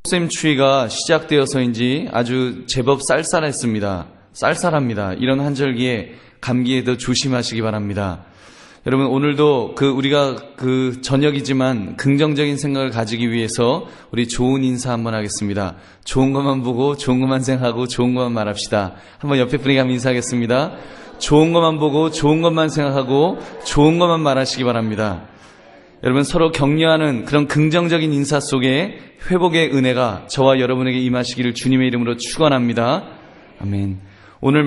샘 추위가 시작되어서인지 아주 제법 쌀쌀합니다. 이런 한절기에 감기에도 조심하시기 바랍니다. 여러분, 오늘도 우리가 저녁이지만 긍정적인 생각을 가지기 위해서 우리 좋은 인사 한번 하겠습니다. 좋은 것만 보고 좋은 것만 생각하고 좋은 것만 말합시다. 한번 옆에 분에게 한번 인사하겠습니다. 좋은 것만 보고 좋은 것만 생각하고 좋은 것만 말하시기 바랍니다. 여러분, 서로 격려하는 그런 긍정적인 인사 속에 회복의 은혜가 저와 여러분에게 임하시기를 주님의 이름으로 축원합니다. 아멘. 오늘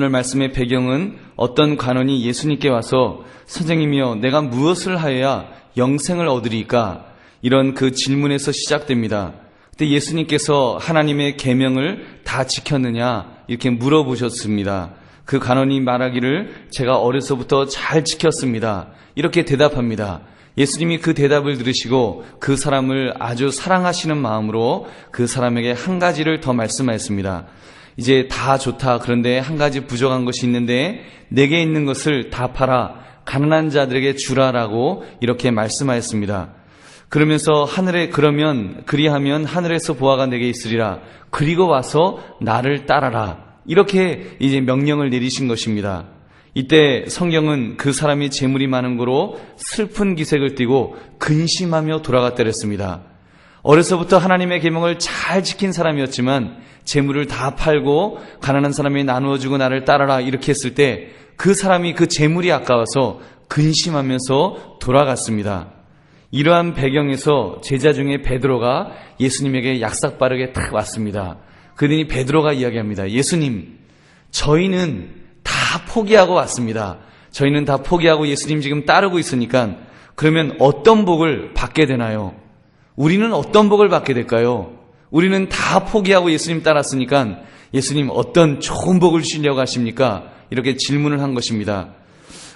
말씀의 배경은 어떤 관원이 예수님께 와서 선생님이여, 내가 무엇을 하여야 영생을 얻으리까? 이런 그 질문에서 시작됩니다. 그때 예수님께서 하나님의 계명을 다 지켰느냐? 이렇게 물어보셨습니다. 그 관원이 말하기를 제가 어려서부터 잘 지켰습니다. 이렇게 대답합니다. 예수님이 그 대답을 들으시고 그 사람을 아주 사랑하시는 마음으로 그 사람에게 한 가지를 더 말씀하였습니다. 이제 다 좋다. 그런데 한 가지 부족한 것이 있는데 내게 있는 것을 다 팔아 가난한 자들에게 주라라고 이렇게 말씀하였습니다. 그러면서 그리하면 하늘에서 보화가 내게 있으리라. 그리고 와서 나를 따라라. 이렇게 이제 명령을 내리신 것입니다. 이때 성경은 그 사람이 재물이 많은 거로 슬픈 기색을 띠고 근심하며 돌아갔다 그랬습니다. 어려서부터 하나님의 계명을 잘 지킨 사람이었지만 재물을 다 팔고 가난한 사람이 나누어주고 나를 따라라 이렇게 했을 때 그 사람이 그 재물이 아까워서 근심하면서 돌아갔습니다. 이러한 배경에서 제자 중에 베드로가 예수님에게 약삭빠르게 탁 왔습니다. 그러니 베드로가 이야기합니다. 예수님, 저희는 다 포기하고 왔습니다. 저희는 다 포기하고 예수님 지금 따르고 있으니까 그러면 어떤 복을 받게 되나요? 우리는 어떤 복을 받게 될까요? 우리는 다 포기하고 예수님 따랐으니까 예수님 어떤 좋은 복을 주시려고 하십니까? 이렇게 질문을 한 것입니다.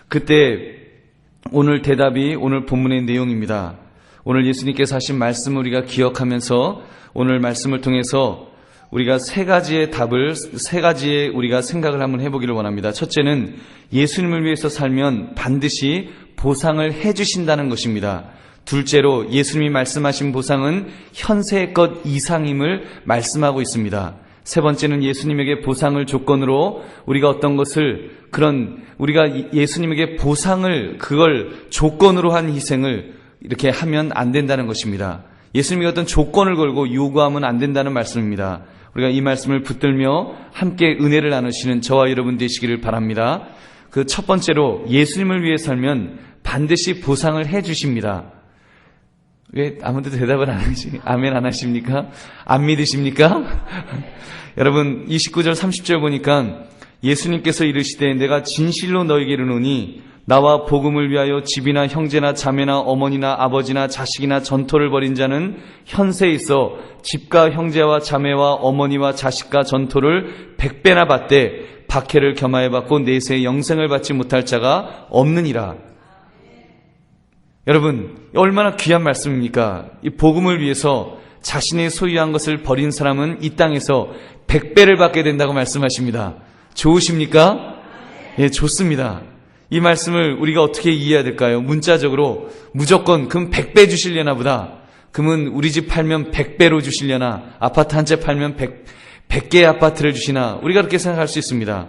그때 오늘 대답이 오늘 본문의 내용입니다. 오늘 예수님께서 하신 말씀을 우리가 기억하면서 오늘 말씀을 통해서 우리가 세 가지의 우리가 생각을 한번 해보기를 원합니다. 첫째는 예수님을 위해서 살면 반드시 보상을 해주신다는 것입니다. 둘째로 예수님이 말씀하신 보상은 현세의 것 이상임을 말씀하고 있습니다. 세 번째는 예수님에게 보상을 조건으로 우리가 어떤 것을 우리가 예수님에게 보상을 그걸 조건으로 한 희생을 이렇게 하면 안 된다는 것입니다. 예수님이 어떤 조건을 걸고 요구하면 안 된다는 말씀입니다. 우리가 이 말씀을 붙들며 함께 은혜를 나누시는 저와 여러분 되시기를 바랍니다. 그 첫 번째로 예수님을 위해 살면 반드시 보상을 해 주십니다. 왜 아무도 대답을 아멘 안 하십니까? 안 믿으십니까? 여러분 29절 30절 보니까 예수님께서 이르시되 내가 진실로 너희에게 이르노니 나와 복음을 위하여 집이나 형제나 자매나 어머니나 아버지나 자식이나 전토를 벌인 자는 현세에 있어 집과 형제와 자매와 어머니와 자식과 전토를 100배나 받되 박해를 겸하여 받고 내세에 영생을 받지 못할 자가 없느니라. 여러분, 얼마나 귀한 말씀입니까? 이 복음을 위해서 자신의 소유한 것을 버린 사람은 이 땅에서 100배를 받게 된다고 말씀하십니다. 좋으십니까? 예, 좋습니다. 이 말씀을 우리가 어떻게 이해해야 될까요? 문자적으로 무조건 그럼 100배 주시려나 보다. 그러면 우리 집 팔면 100배로 주시려나, 아파트 한 채 팔면 100개의 아파트를 주시나, 우리가 그렇게 생각할 수 있습니다.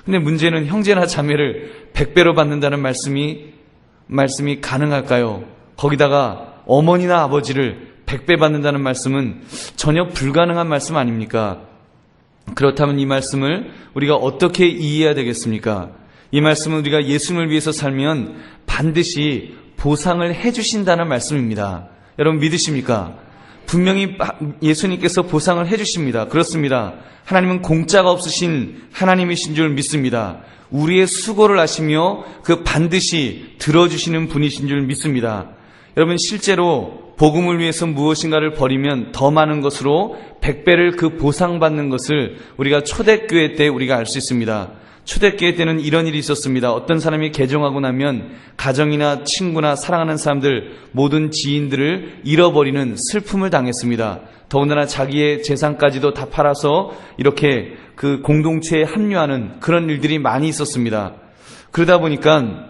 근데 문제는 형제나 자매를 100배로 받는다는 말씀이 가능할까요? 거기다가 어머니나 아버지를 100배 받는다는 말씀은 전혀 불가능한 말씀 아닙니까? 그렇다면 이 말씀을 우리가 어떻게 이해해야 되겠습니까? 이 말씀은 우리가 예수님을 위해서 살면 반드시 보상을 해주신다는 말씀입니다. 여러분 믿으십니까? 분명히 예수님께서 보상을 해주십니다. 그렇습니다. 하나님은 공짜가 없으신 하나님이신 줄 믿습니다. 우리의 수고를 아시며 그 반드시 들어주시는 분이신 줄 믿습니다. 여러분 실제로 복음을 위해서 무엇인가를 버리면 더 많은 것으로 100배를 그 보상받는 것을 우리가 초대교회 때 우리가 알 수 있습니다. 초대교회 때는 이런 일이 있었습니다. 어떤 사람이 개종하고 나면 가정이나 친구나 사랑하는 사람들 모든 지인들을 잃어버리는 슬픔을 당했습니다. 더군다나 자기의 재산까지도 다 팔아서 이렇게 그 공동체에 합류하는 그런 일들이 많이 있었습니다. 그러다 보니까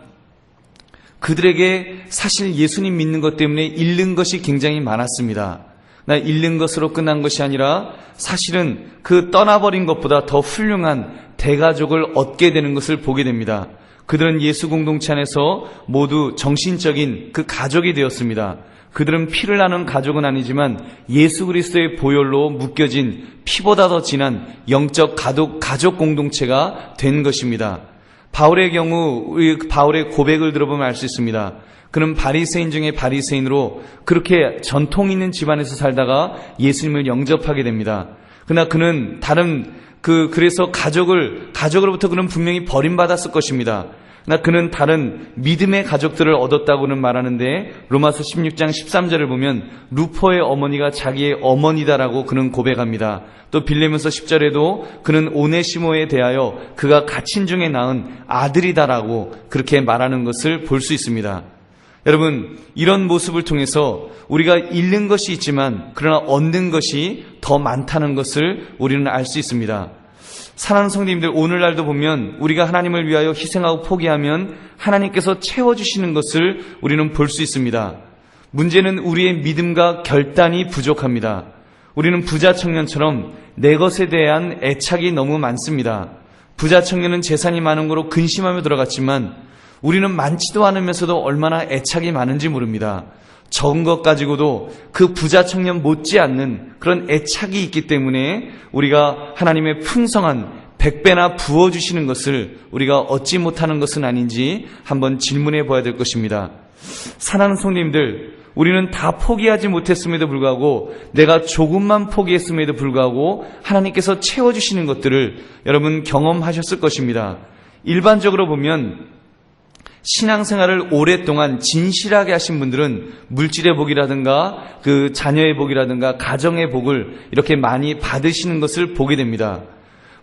그들에게 사실 예수님 믿는 것 때문에 잃는 것이 굉장히 많았습니다. 나 잃는 것으로 끝난 것이 아니라 사실은 그 떠나버린 것보다 더 훌륭한 대가족을 얻게 되는 것을 보게 됩니다. 그들은 예수 공동체 안에서 모두 정신적인 그 가족이 되었습니다. 그들은 피를 나눈 가족은 아니지만 예수 그리스도의 보혈로 묶여진 피보다 더 진한 영적 가족 공동체가 된 것입니다. 바울의 경우 바울의 고백을 들어보면 알 수 있습니다. 그는 바리새인 중에 바리새인으로 그렇게 전통 있는 집안에서 살다가 예수님을 영접하게 됩니다. 그러나 그는 그래서 가족으로부터 그는 분명히 버림받았을 것입니다. 그러나 그는 다른 믿음의 가족들을 얻었다고는 말하는데 로마서 16장 13절을 보면 루포의 어머니가 자기의 어머니다라고 그는 고백합니다. 또 빌레몬서 10절에도 그는 오네시모에 대하여 그가 갇힌 중에 낳은 아들이다라고 그렇게 말하는 것을 볼 수 있습니다. 여러분, 이런 모습을 통해서 우리가 잃는 것이 있지만 그러나 얻는 것이 더 많다는 것을 우리는 알 수 있습니다. 사랑하는 성도님들, 오늘날도 보면 우리가 하나님을 위하여 희생하고 포기하면 하나님께서 채워주시는 것을 우리는 볼 수 있습니다. 문제는 우리의 믿음과 결단이 부족합니다. 우리는 부자 청년처럼 내 것에 대한 애착이 너무 많습니다. 부자 청년은 재산이 많은 거로 근심하며 들어갔지만 우리는 많지도 않으면서도 얼마나 애착이 많은지 모릅니다. 적은 것 가지고도 그 부자 청년 못지않는 그런 애착이 있기 때문에 우리가 하나님의 풍성한 100배나 부어주시는 것을 우리가 얻지 못하는 것은 아닌지 한번 질문해 봐야 될 것입니다. 사랑하는 성도님들, 우리는 다 포기하지 못했음에도 불구하고 내가 조금만 포기했음에도 불구하고 하나님께서 채워주시는 것들을 여러분 경험하셨을 것입니다. 일반적으로 보면 신앙생활을 오랫동안 진실하게 하신 분들은 물질의 복이라든가 그 자녀의 복이라든가 가정의 복을 이렇게 많이 받으시는 것을 보게 됩니다.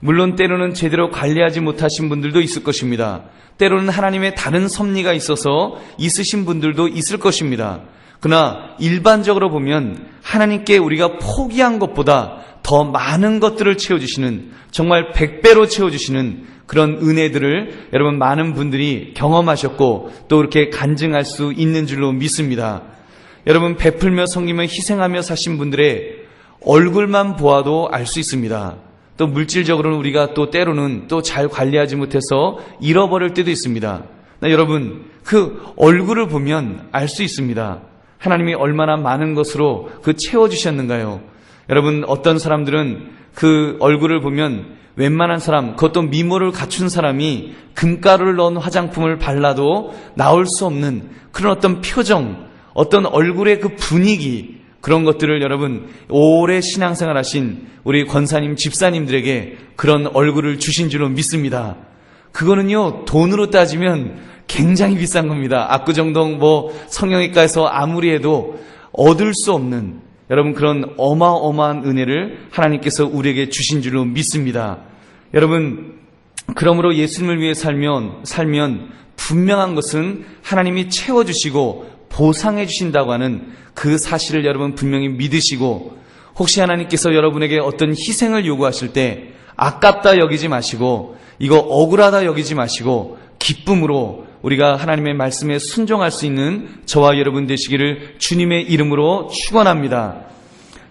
물론 때로는 제대로 관리하지 못하신 분들도 있을 것입니다. 때로는 하나님의 다른 섭리가 있어서 있으신 분들도 있을 것입니다. 그러나 일반적으로 보면 하나님께 우리가 포기한 것보다 더 많은 것들을 채워주시는, 정말 100배로 채워주시는 그런 은혜들을 여러분 많은 분들이 경험하셨고 또 이렇게 간증할 수 있는 줄로 믿습니다. 여러분, 베풀며 섬기며 희생하며 사신 분들의 얼굴만 보아도 알 수 있습니다. 또 물질적으로는 우리가 또 때로는 또 잘 관리하지 못해서 잃어버릴 때도 있습니다. 여러분, 그 얼굴을 보면 알 수 있습니다. 하나님이 얼마나 많은 것으로 그 채워주셨는가요? 여러분, 어떤 사람들은 그 얼굴을 보면 웬만한 사람, 그것도 미모를 갖춘 사람이 금가루를 넣은 화장품을 발라도 나올 수 없는 그런 어떤 표정, 어떤 얼굴의 그 분위기, 그런 것들을 여러분 오래 신앙생활 하신 우리 권사님, 집사님들에게 그런 얼굴을 주신 줄로 믿습니다. 그거는요, 돈으로 따지면 굉장히 비싼 겁니다. 압구정동 성형외과에서 아무리 해도 얻을 수 없는 여러분 그런 어마어마한 은혜를 하나님께서 우리에게 주신 줄로 믿습니다. 여러분, 그러므로 예수님을 위해 살면 분명한 것은 하나님이 채워주시고 보상해 주신다고 하는 그 사실을 여러분 분명히 믿으시고, 혹시 하나님께서 여러분에게 어떤 희생을 요구하실 때 아깝다 여기지 마시고 이거 억울하다 여기지 마시고 기쁨으로 우리가 하나님의 말씀에 순종할 수 있는 저와 여러분 되시기를 주님의 이름으로 축원합니다.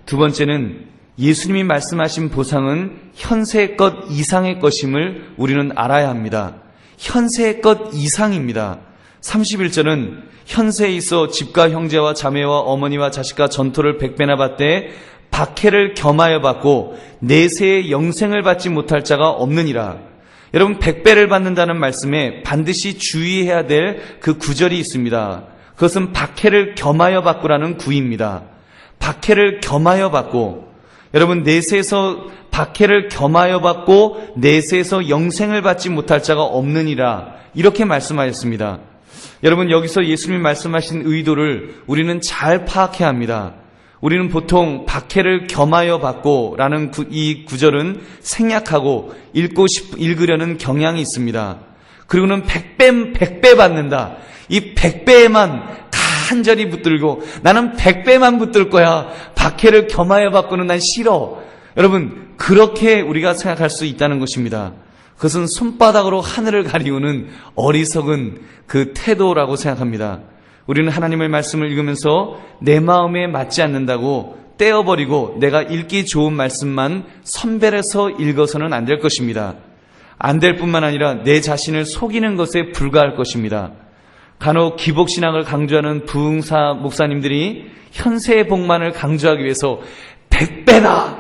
두 번째는 예수님이 말씀하신 보상은 현세의 것 이상의 것임을 우리는 알아야 합니다. 현세의 것 이상입니다. 31절은 현세에 있어 집과 형제와 자매와 어머니와 자식과 전토를 100배나 받되 박해를 겸하여 받고 내세의 영생을 받지 못할 자가 없느니라. 여러분, 100배를 받는다는 말씀에 반드시 주의해야 될 그 구절이 있습니다. 그것은 박해를 겸하여 받고라는 구입니다. 박해를 겸하여 받고, 여러분, 내세에서 박해를 겸하여 받고 내세에서 영생을 받지 못할 자가 없느니라, 이렇게 말씀하셨습니다. 여러분, 여기서 예수님이 말씀하신 의도를 우리는 잘 파악해야 합니다. 우리는 보통 박해를 겸하여 받고 라는 이 구절은 생략하고 읽으려는 경향이 있습니다. 그리고는 100배 받는다. 이 100배에만 간절히 붙들고 나는 100배만 붙들 거야. 박해를 겸하여 받고는 난 싫어. 여러분, 그렇게 우리가 생각할 수 있다는 것입니다. 그것은 손바닥으로 하늘을 가리우는 어리석은 그 태도라고 생각합니다. 우리는 하나님의 말씀을 읽으면서 내 마음에 맞지 않는다고 떼어버리고 내가 읽기 좋은 말씀만 선별해서 읽어서는 안 될 것입니다. 안 될 뿐만 아니라 내 자신을 속이는 것에 불과할 것입니다. 간혹 기복신앙을 강조하는 부흥사 목사님들이 현세의 복만을 강조하기 위해서 100배다!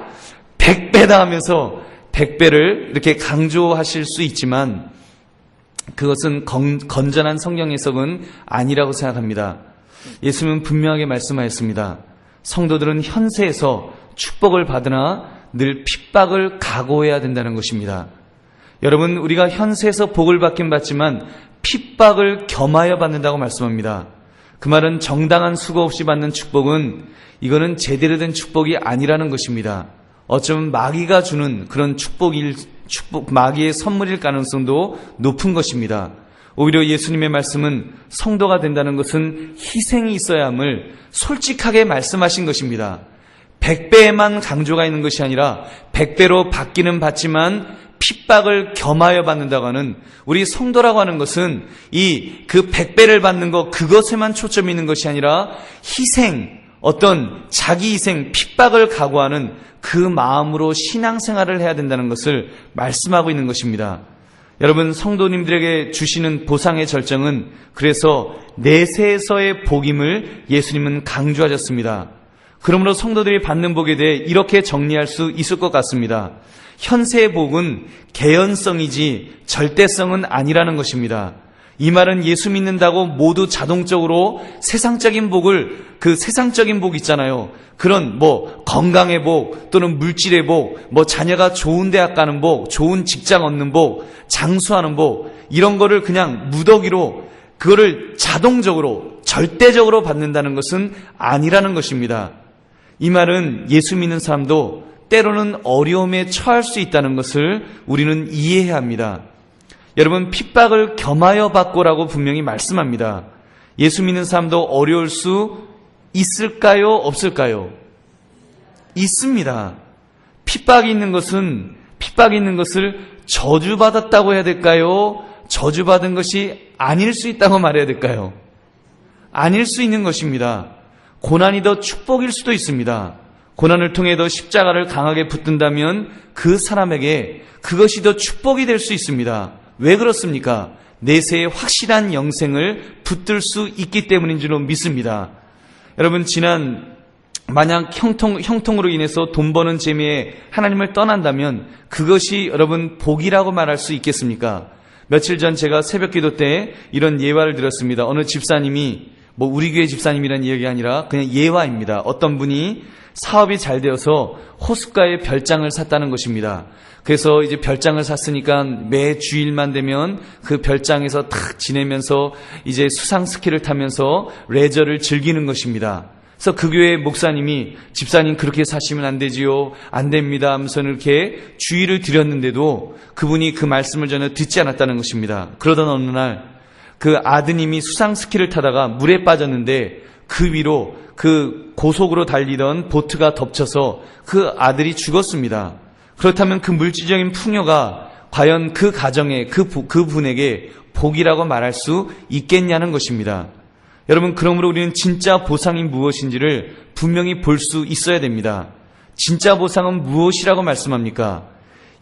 100배다 하면서 100배를 이렇게 강조하실 수 있지만 그것은 건전한 성경 해석은 아니라고 생각합니다. 예수님은 분명하게 말씀하였습니다. 성도들은 현세에서 축복을 받으나 늘 핍박을 각오해야 된다는 것입니다. 여러분, 우리가 현세에서 복을 받긴 받지만 핍박을 겸하여 받는다고 말씀합니다. 그 말은 정당한 수고 없이 받는 축복은 이거는 제대로 된 축복이 아니라는 것입니다. 어쩌면 마귀가 주는 그런 마귀의 선물일 가능성도 높은 것입니다. 오히려 예수님의 말씀은 성도가 된다는 것은 희생이 있어야 함을 솔직하게 말씀하신 것입니다. 100배에만 강조가 있는 것이 아니라 100배로 받기는 받지만 핍박을 겸하여 받는다고 하는, 우리 성도라고 하는 것은 그 100배를 받는 것, 그것에만 초점이 있는 것이 아니라 희생, 어떤 자기 희생, 핍박을 각오하는 그 마음으로 신앙생활을 해야 된다는 것을 말씀하고 있는 것입니다. 여러분, 성도님들에게 주시는 보상의 절정은 그래서 내세에서의 복임을 예수님은 강조하셨습니다. 그러므로 성도들이 받는 복에 대해 이렇게 정리할 수 있을 것 같습니다. 현세의 복은 개연성이지 절대성은 아니라는 것입니다. 이 말은 예수 믿는다고 모두 자동적으로 세상적인 복을, 그 세상적인 복 있잖아요. 그런 건강의 복 또는 물질의 복, 자녀가 좋은 대학 가는 복, 좋은 직장 얻는 복, 장수하는 복, 이런 거를 그냥 무더기로 그거를 자동적으로 절대적으로 받는다는 것은 아니라는 것입니다. 이 말은 예수 믿는 사람도 때로는 어려움에 처할 수 있다는 것을 우리는 이해해야 합니다. 여러분, 핍박을 겸하여 받고라고 분명히 말씀합니다. 예수 믿는 사람도 어려울 수 있을까요? 없을까요? 있습니다. 핍박이 있는 것을 저주받았다고 해야 될까요? 저주받은 것이 아닐 수 있다고 말해야 될까요? 아닐 수 있는 것입니다. 고난이 더 축복일 수도 있습니다. 고난을 통해 더 십자가를 강하게 붙든다면 그 사람에게 그것이 더 축복이 될 수 있습니다. 왜 그렇습니까? 내세의 확실한 영생을 붙들 수 있기 때문인 줄로 믿습니다. 여러분, 만약 형통으로 인해서 돈 버는 재미에 하나님을 떠난다면 그것이 여러분 복이라고 말할 수 있겠습니까? 며칠 전 제가 새벽기도 때 이런 예화를 들었습니다. 어느 집사님이, 우리 교회 집사님이라는 이야기가 아니라 그냥 예화입니다. 어떤 분이 사업이 잘 되어서 호숫가에 별장을 샀다는 것입니다. 그래서 이제 별장을 샀으니까 매 주일만 되면 그 별장에서 탁 지내면서 이제 수상 스키를 타면서 레저를 즐기는 것입니다. 그래서 그 교회 목사님이, 집사님 그렇게 사시면 안 되지요, 안 됩니다 하면서 이렇게 주의를 드렸는데도 그분이 그 말씀을 전혀 듣지 않았다는 것입니다. 그러던 어느 날 그 아드님이 수상 스키를 타다가 물에 빠졌는데 그 위로 그 고속으로 달리던 보트가 덮쳐서 그 아들이 죽었습니다. 그렇다면 그 물질적인 풍요가 과연 그 가정에, 그 분에게 복이라고 말할 수 있겠냐는 것입니다. 여러분, 그러므로 우리는 진짜 보상이 무엇인지를 분명히 볼 수 있어야 됩니다. 진짜 보상은 무엇이라고 말씀합니까?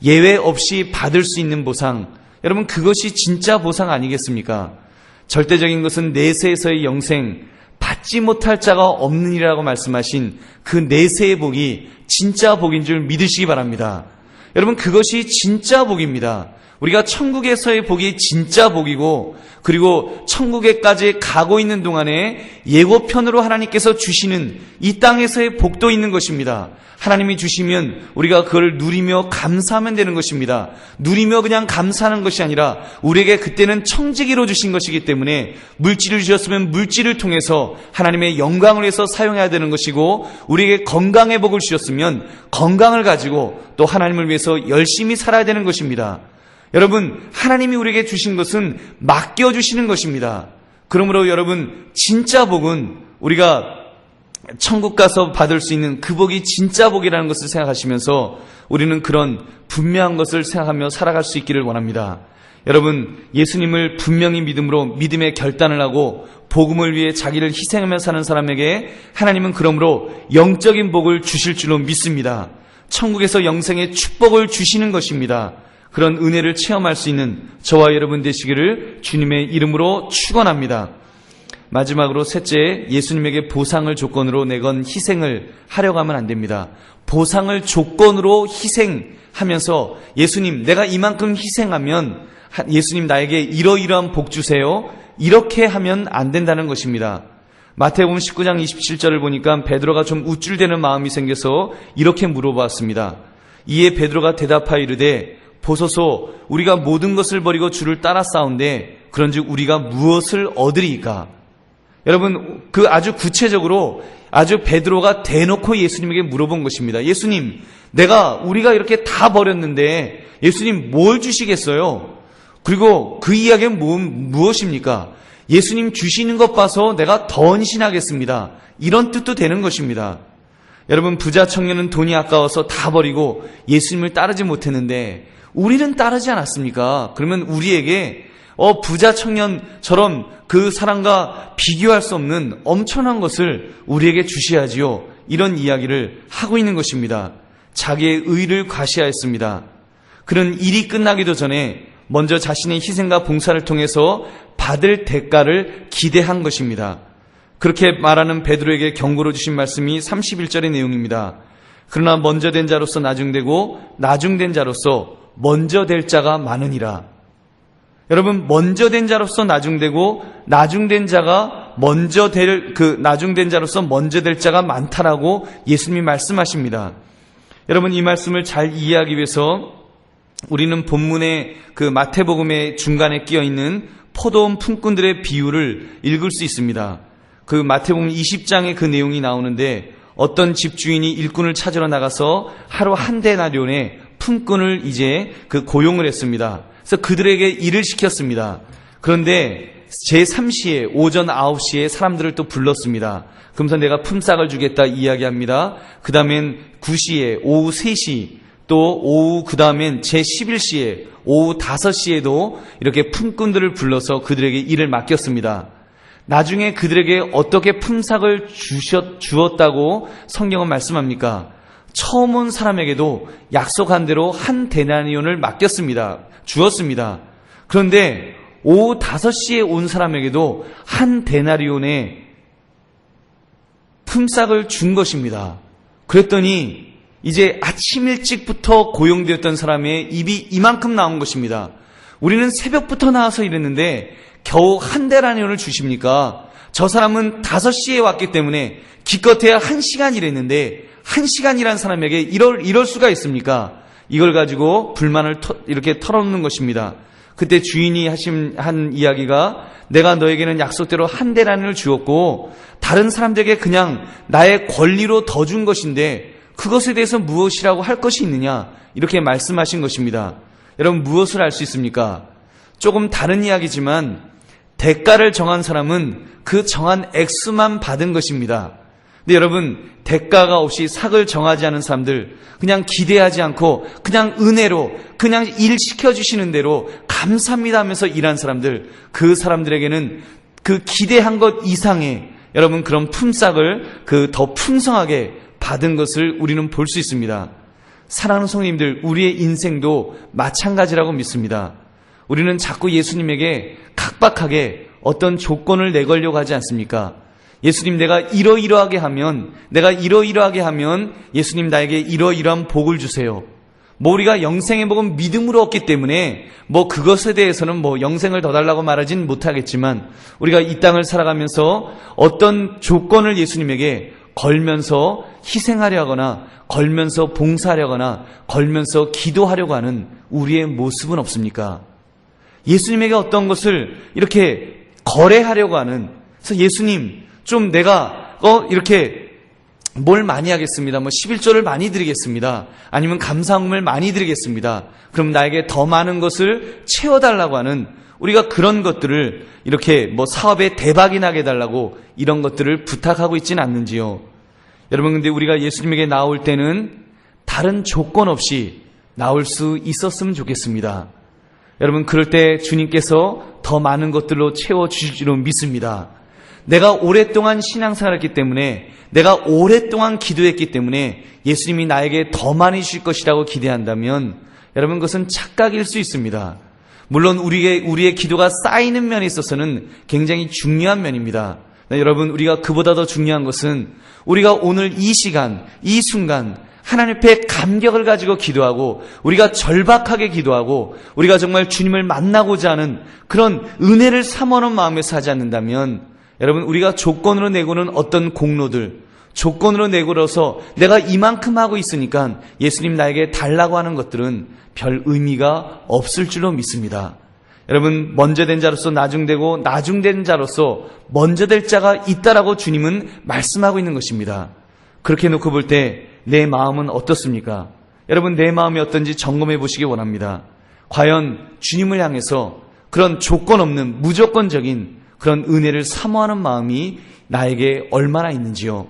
예외 없이 받을 수 있는 보상, 여러분, 그것이 진짜 보상 아니겠습니까? 절대적인 것은 내세에서의 영생, 받지 못할 자가 없느니라고 말씀하신 그 내세의 복이 진짜 복인 줄 믿으시기 바랍니다. 여러분, 그것이 진짜 복입니다. 우리가 천국에서의 복이 진짜 복이고, 그리고 천국에까지 가고 있는 동안에 예고편으로 하나님께서 주시는 이 땅에서의 복도 있는 것입니다. 하나님이 주시면 우리가 그걸 누리며 감사하면 되는 것입니다. 누리며 그냥 감사하는 것이 아니라 우리에게 그때는 청지기로 주신 것이기 때문에 물질을 주셨으면 물질을 통해서 하나님의 영광을 위해서 사용해야 되는 것이고, 우리에게 건강의 복을 주셨으면 건강을 가지고 또 하나님을 위해서 열심히 살아야 되는 것입니다. 여러분, 하나님이 우리에게 주신 것은 맡겨주시는 것입니다. 그러므로 여러분, 진짜 복은 우리가 천국 가서 받을 수 있는 그 복이 진짜 복이라는 것을 생각하시면서 우리는 그런 분명한 것을 생각하며 살아갈 수 있기를 원합니다. 여러분, 예수님을 분명히 믿음으로 믿음의 결단을 하고 복음을 위해 자기를 희생하며 사는 사람에게 하나님은 그러므로 영적인 복을 주실 줄로 믿습니다. 천국에서 영생의 축복을 주시는 것입니다. 그런 은혜를 체험할 수 있는 저와 여러분 되시기를 주님의 이름으로 축원합니다. 마지막으로 셋째, 예수님에게 보상을 조건으로 내건 희생을 하려고 하면 안 됩니다. 보상을 조건으로 희생하면서 예수님 내가 이만큼 희생하면 예수님 나에게 이러이러한 복 주세요, 이렇게 하면 안 된다는 것입니다. 마태복음 19장 27절을 보니까 베드로가 좀 우쭐대는 마음이 생겨서 이렇게 물어보았습니다. 이에 베드로가 대답하여 이르되 보소서 우리가 모든 것을 버리고 주를 따라 싸운데 그런즉 우리가 무엇을 얻으리이까? 여러분, 그 아주 구체적으로 아주 베드로가 대놓고 예수님에게 물어본 것입니다. 예수님, 우리가 이렇게 다 버렸는데 예수님 뭘 주시겠어요? 그리고 그 이야기는 무엇입니까? 예수님 주시는 것 봐서 내가 더 헌신하겠습니다. 이런 뜻도 되는 것입니다. 여러분, 부자 청년은 돈이 아까워서 다 버리고 예수님을 따르지 못했는데 우리는 따르지 않았습니까? 그러면 우리에게 부자 청년처럼 그 사람과 비교할 수 없는 엄청난 것을 우리에게 주셔야지요. 이런 이야기를 하고 있는 것입니다. 자기의 의를 과시하였습니다. 그는 일이 끝나기도 전에 먼저 자신의 희생과 봉사를 통해서 받을 대가를 기대한 것입니다. 그렇게 말하는 베드로에게 경고로 주신 말씀이 31절의 내용입니다. 그러나 먼저 된 자로서 나중되고 나중된 자로서 먼저 될 자가 많으니라. 여러분, 먼저 된 자로서 나중되고 나중된 자가 나중된 자로서 먼저 될 자가 많다라고 예수님이 말씀하십니다. 여러분, 이 말씀을 잘 이해하기 위해서 우리는 본문의 그 마태복음의 중간에 끼어 있는 포도원 품꾼들의 비유를 읽을 수 있습니다. 그 마태복음 20장에 그 내용이 나오는데 어떤 집주인이 일꾼을 찾으러 나가서 하루 한 데나리온의 품꾼을 이제 고용을 했습니다. 그래서 그들에게 일을 시켰습니다. 그런데 제3시에 오전 9시에 사람들을 또 불렀습니다. 그러면서 내가 품삯을 주겠다 이야기합니다. 그 다음엔 9시에 오후 3시 또 오후 그 다음엔 제11시에 오후 5시에도 이렇게 품꾼들을 불러서 그들에게 일을 맡겼습니다. 나중에 그들에게 어떻게 품삯을 주었다고 성경은 말씀합니까? 처음 온 사람에게도 약속한 대로 한 데나리온을 주었습니다. 그런데 오후 5시에 온 사람에게도 한 데나리온의 품삯을 준 것입니다. 그랬더니 이제 아침 일찍부터 고용되었던 사람의 입이 이만큼 나온 것입니다. 우리는 새벽부터 나와서 일했는데 겨우 한 데나리온을 주십니까? 저 사람은 5시에 왔기 때문에 기껏해야 1시간 일했는데 1시간이란 사람에게 이럴 수가 있습니까? 이걸 가지고 불만을 이렇게 털어놓는 것입니다. 그때 주인이 한 이야기가 내가 너에게는 약속대로 한 데나리온을 주었고 다른 사람들에게 그냥 나의 권리로 더 준 것인데 그것에 대해서 무엇이라고 할 것이 있느냐, 이렇게 말씀하신 것입니다. 여러분, 무엇을 알 수 있습니까? 조금 다른 이야기지만 대가를 정한 사람은 그 정한 액수만 받은 것입니다. 근데 여러분, 대가가 없이 삭을 정하지 않은 사람들, 그냥 기대하지 않고 그냥 은혜로 그냥 일 시켜주시는 대로 감사합니다 하면서 일한 사람들, 그 사람들에게는 그 기대한 것 이상의 여러분 그런 품삯을 더 풍성하게 받은 것을 우리는 볼 수 있습니다. 사랑하는 성도님들, 우리의 인생도 마찬가지라고 믿습니다. 우리는 자꾸 예수님에게 각박하게 어떤 조건을 내걸려고 하지 않습니까? 예수님, 내가 이러이러하게 하면 예수님 나에게 이러이러한 복을 주세요. 우리가 영생의 복은 믿음으로 얻기 때문에 그것에 대해서는 영생을 더 달라고 말하진 못하겠지만 우리가 이 땅을 살아가면서 어떤 조건을 예수님에게 걸면서 희생하려 하거나 걸면서 봉사하려거나 걸면서 기도하려고 하는 우리의 모습은 없습니까? 예수님에게 어떤 것을 이렇게 거래하려고 하는, 그래서 예수님 좀 내가 이렇게 뭘 많이 하겠습니다. 11조를 많이 드리겠습니다. 아니면 감사함을 많이 드리겠습니다. 그럼 나에게 더 많은 것을 채워달라고 하는, 우리가 그런 것들을 이렇게 사업에 대박이 나게 해달라고 이런 것들을 부탁하고 있지는 않는지요. 여러분, 근데 우리가 예수님에게 나올 때는 다른 조건 없이 나올 수 있었으면 좋겠습니다. 여러분, 그럴 때 주님께서 더 많은 것들로 채워주실 줄로 믿습니다. 내가 오랫동안 신앙생활했기 때문에, 내가 오랫동안 기도했기 때문에 예수님이 나에게 더 많이 주실 것이라고 기대한다면 여러분, 그것은 착각일 수 있습니다. 물론 우리의 기도가 쌓이는 면에 있어서는 굉장히 중요한 면입니다. 여러분, 우리가 그보다 더 중요한 것은 우리가 오늘 이 시간, 이 순간 하나님 앞에 감격을 가지고 기도하고, 우리가 절박하게 기도하고, 우리가 정말 주님을 만나고자 하는 그런 은혜를 사모하는 마음에서 하지 않는다면, 여러분, 우리가 조건으로 내고는 어떤 공로들, 조건으로 내고로서 내가 이만큼 하고 있으니까 예수님 나에게 달라고 하는 것들은 별 의미가 없을 줄로 믿습니다. 여러분, 먼저 된 자로서 나중되고, 나중된 자로서 먼저 될 자가 있다라고 주님은 말씀하고 있는 것입니다. 그렇게 놓고 볼 때 내 마음은 어떻습니까? 여러분, 내 마음이 어떤지 점검해 보시기 원합니다. 과연 주님을 향해서 그런 조건 없는 무조건적인 그런 은혜를 사모하는 마음이 나에게 얼마나 있는지요?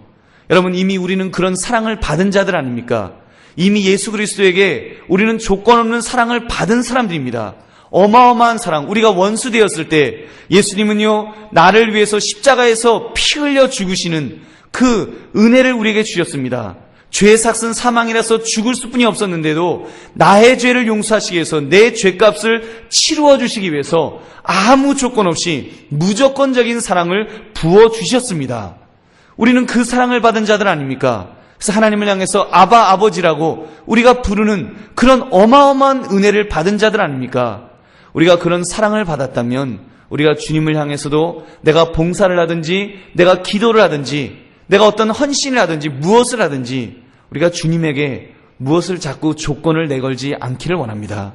여러분, 이미 우리는 그런 사랑을 받은 자들 아닙니까? 이미 예수 그리스도에게 우리는 조건 없는 사랑을 받은 사람들입니다. 어마어마한 사랑, 우리가 원수 되었을 때 예수님은요, 나를 위해서 십자가에서 피 흘려 죽으시는 그 은혜를 우리에게 주셨습니다. 죄의 삭은 사망이라서 죽을 수뿐이 없었는데도 나의 죄를 용서하시기 위해서, 내 죄값을 치루어 주시기 위해서 아무 조건 없이 무조건적인 사랑을 부어주셨습니다. 우리는 그 사랑을 받은 자들 아닙니까? 그래서 하나님을 향해서 아바, 아버지라고 우리가 부르는 그런 어마어마한 은혜를 받은 자들 아닙니까? 우리가 그런 사랑을 받았다면 우리가 주님을 향해서도 내가 봉사를 하든지, 내가 기도를 하든지, 내가 어떤 헌신을 하든지, 무엇을 하든지 우리가 주님에게 무엇을 자꾸 조건을 내걸지 않기를 원합니다.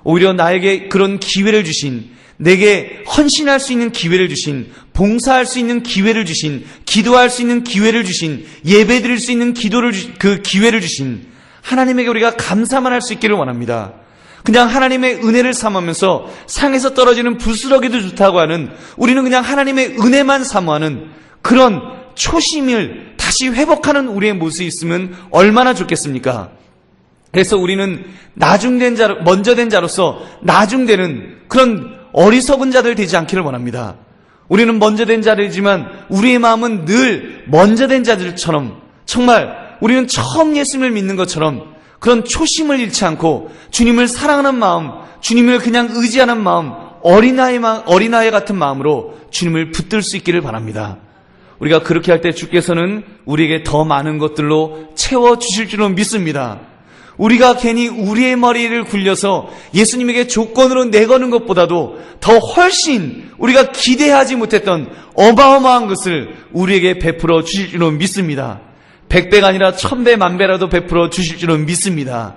오히려 나에게 그런 기회를 주신, 내게 헌신할 수 있는 기회를 주신, 봉사할 수 있는 기회를 주신, 기도할 수 있는 기회를 주신, 예배드릴 수 있는 그 기회를 주신 하나님에게 우리가 감사만 할 수 있기를 원합니다. 그냥 하나님의 은혜를 삼으면서 상에서 떨어지는 부스러기도 좋다고 하는, 우리는 그냥 하나님의 은혜만 사모하는 그런 초심을 다시 회복하는 우리의 모습이 있으면 얼마나 좋겠습니까? 그래서 우리는 먼저 된 자로서 나중되는 그런 어리석은 자들 되지 않기를 원합니다. 우리는 먼저 된 자들이지만 우리의 마음은 늘 먼저 된 자들처럼, 정말 우리는 처음 예수님을 믿는 것처럼 그런 초심을 잃지 않고 주님을 사랑하는 마음, 주님을 그냥 의지하는 마음, 어린아이 같은 마음으로 주님을 붙들 수 있기를 바랍니다. 우리가 그렇게 할 때 주께서는 우리에게 더 많은 것들로 채워주실 줄로 믿습니다. 우리가 괜히 우리의 머리를 굴려서 예수님에게 조건으로 내거는 것보다도 더 훨씬 우리가 기대하지 못했던 어마어마한 것을 우리에게 베풀어 주실 줄로 믿습니다. 100배가 아니라 1000배, 10,000배라도 베풀어 주실 줄로 믿습니다.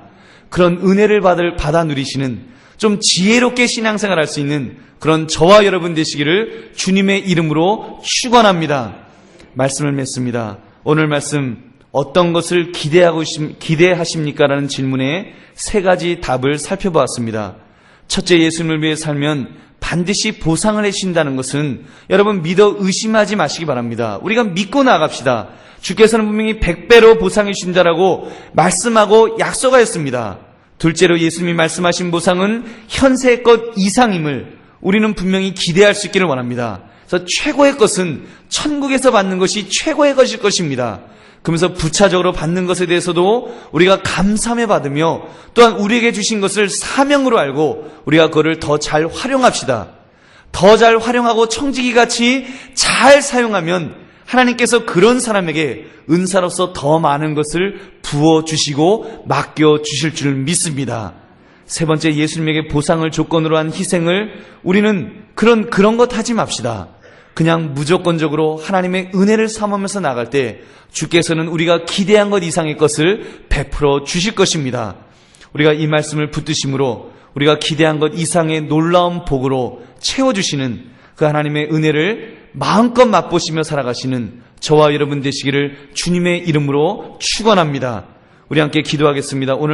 그런 은혜를 받아 누리시는, 좀 지혜롭게 신앙생활할 수 있는 그런 저와 여러분 되시기를 주님의 이름으로 축원합니다. 말씀을 맺습니다. 오늘 말씀, 어떤 것을 기대하십니까? 라는 질문에 3가지 답을 살펴보았습니다. 첫째, 예수님을 위해 살면 반드시 보상을 해주신다는 것은 여러분 믿어 의심하지 마시기 바랍니다. 우리가 믿고 나갑시다. 주께서는 분명히 100배로 보상해 주신다라고 말씀하고 약속하였습니다. 둘째로, 예수님이 말씀하신 보상은 현세의 것 이상임을 우리는 분명히 기대할 수 있기를 원합니다. 그래서 최고의 것은 천국에서 받는 것이 최고의 것일 것입니다. 그러면서 부차적으로 받는 것에 대해서도 우리가 감사함에 받으며, 또한 우리에게 주신 것을 사명으로 알고 우리가 그거를 더 잘 활용합시다. 더 잘 활용하고 청지기같이 잘 사용하면 하나님께서 그런 사람에게 은사로서 더 많은 것을 부어주시고 맡겨주실 줄 믿습니다. 세 번째, 예수님에게 보상을 조건으로 한 희생을 우리는 그런 것 하지 맙시다. 그냥 무조건적으로 하나님의 은혜를 삼으면서 나갈 때 주께서는 우리가 기대한 것 이상의 것을 베풀어 주실 것입니다. 우리가 이 말씀을 붙드심으로 우리가 기대한 것 이상의 놀라운 복으로 채워주시는 그 하나님의 은혜를 마음껏 맛보시며 살아가시는 저와 여러분 되시기를 주님의 이름으로 축원합니다. 우리 함께 기도하겠습니다. 오늘